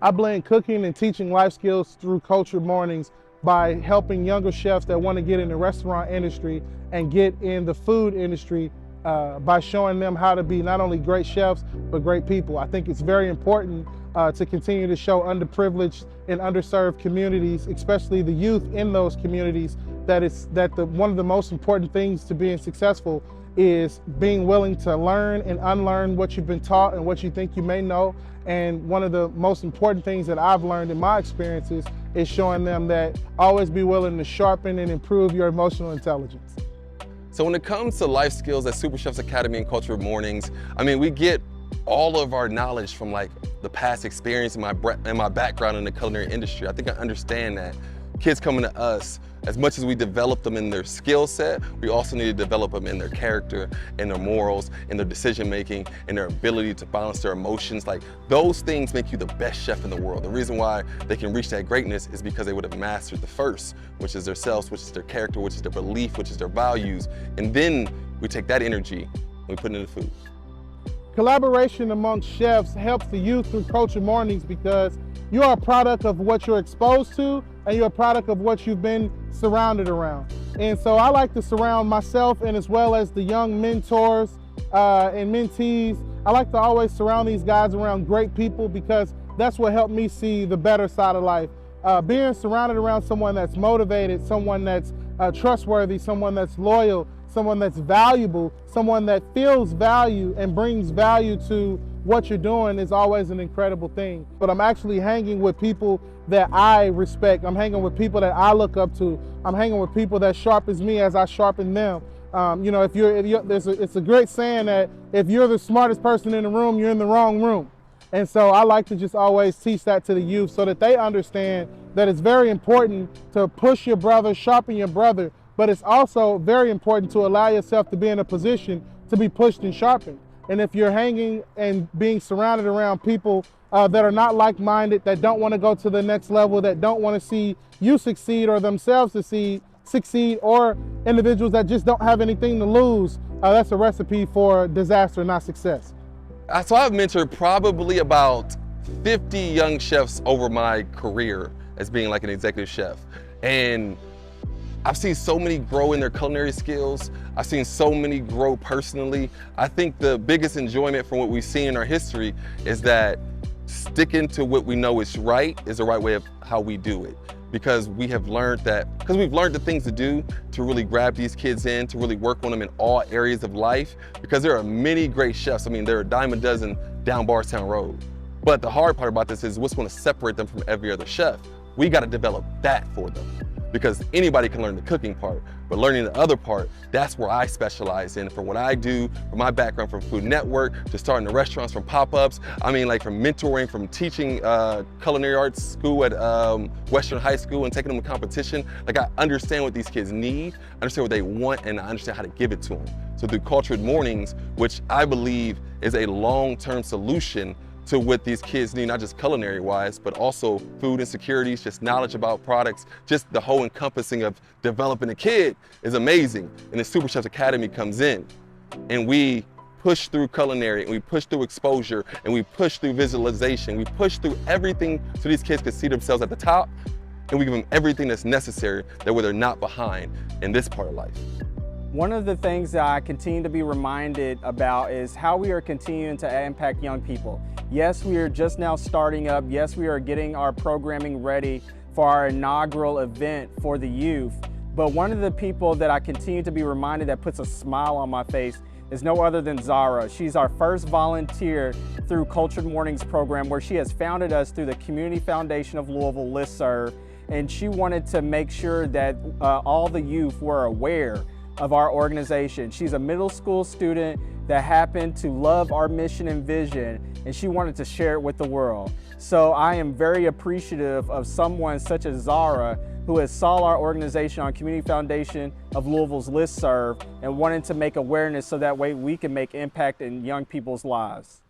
I blend cooking and teaching life skills through Cultured Mornings by helping younger chefs that want to get in the restaurant industry and get in the food industry by showing them how to be not only great chefs, but great people. I think it's very important to continue to show underprivileged and underserved communities, especially the youth in those communities, one of the most important things to being successful is being willing to learn and unlearn what you've been taught and what you think you may know. And one of the most important things that I've learned in my experiences is showing them that always be willing to sharpen and improve your emotional intelligence. So when it comes to life skills at Super Chefs Academy and Cultured Mornings, I mean, we get all of our knowledge from like the past experience and my background in the culinary industry. I think I understand that kids coming to us, as much as we develop them in their skill set, we also need to develop them in their character, in their morals, in their decision making, in their ability to balance their emotions. Like, those things make you the best chef in the world. The reason why they can reach that greatness is because they would have mastered the first, which is their selves, which is their character, which is their belief, which is their values. And then we take that energy and we put it into food. Collaboration amongst chefs helps the youth through Cultured Mornings because you are a product of what you're exposed to and you're a product of what you've been surrounded around. And so I like to surround myself and as well as the young mentors and mentees. I like to always surround these guys around great people because that's what helped me see the better side of life. Being surrounded around someone that's motivated, someone that's trustworthy, someone that's loyal, someone that's valuable, someone that feels value and brings value to what you're doing is always an incredible thing. But I'm actually hanging with people that I respect. I'm hanging with people that I look up to. I'm hanging with people that sharpens me as I sharpen them. You know, it's a great saying that if you're the smartest person in the room, you're in the wrong room. And so I like to just always teach that to the youth so that they understand that it's very important to push your brother, sharpen your brother, but it's also very important to allow yourself to be in a position to be pushed and sharpened. And if you're hanging and being surrounded around people that are not like-minded, that don't want to go to the next level, that don't want to see you succeed or themselves succeed, or individuals that just don't have anything to lose, that's a recipe for disaster, not success. So I've mentored probably about 50 young chefs over my career as being like an executive chef. And I've seen so many grow in their culinary skills. I've seen so many grow personally. I think the biggest enjoyment from what we've seen in our history is that sticking to what we know is right is the right way of how we do it. Because we have learned that, because we've learned the things to do to really grab these kids in, to really work on them in all areas of life. Because there are many great chefs. I mean, there are a dime a dozen down Bardstown Road. But the hard part about this is what's going to separate them from every other chef. We got to develop that for them. Because anybody can learn the cooking part, but learning the other part, that's where I specialize in. From what I do, from my background from Food Network, to starting the restaurants, from pop-ups, I mean, like from mentoring, from teaching culinary arts school at Western High School and taking them to competition. Like, I understand what these kids need, I understand what they want, and I understand how to give it to them. So through Cultured Mornings, which I believe is a long-term solution to what these kids need, not just culinary-wise, but also food insecurities, just knowledge about products, just the whole encompassing of developing a kid is amazing. And the Super Chefs Academy comes in, and we push through culinary, and we push through exposure, and we push through visualization, we push through everything so these kids can see themselves at the top, and we give them everything that's necessary that way they're not behind in this part of life. One of the things that I continue to be reminded about is how we are continuing to impact young people. Yes, we are just now starting up. Yes, we are getting our programming ready for our inaugural event for the youth. But one of the people that I continue to be reminded that puts a smile on my face is no other than Zara. She's our first volunteer through Cultured Mornings program, where she has founded us through the Community Foundation of Louisville listserv. And she wanted to make sure that all the youth were aware of our organization. She's a middle school student that happened to love our mission and vision, and she wanted to share it with the world. So I am very appreciative of someone such as Zara, who has saw our organization on Community Foundation of Louisville's listserv and wanted to make awareness so that way we can make impact in young people's lives.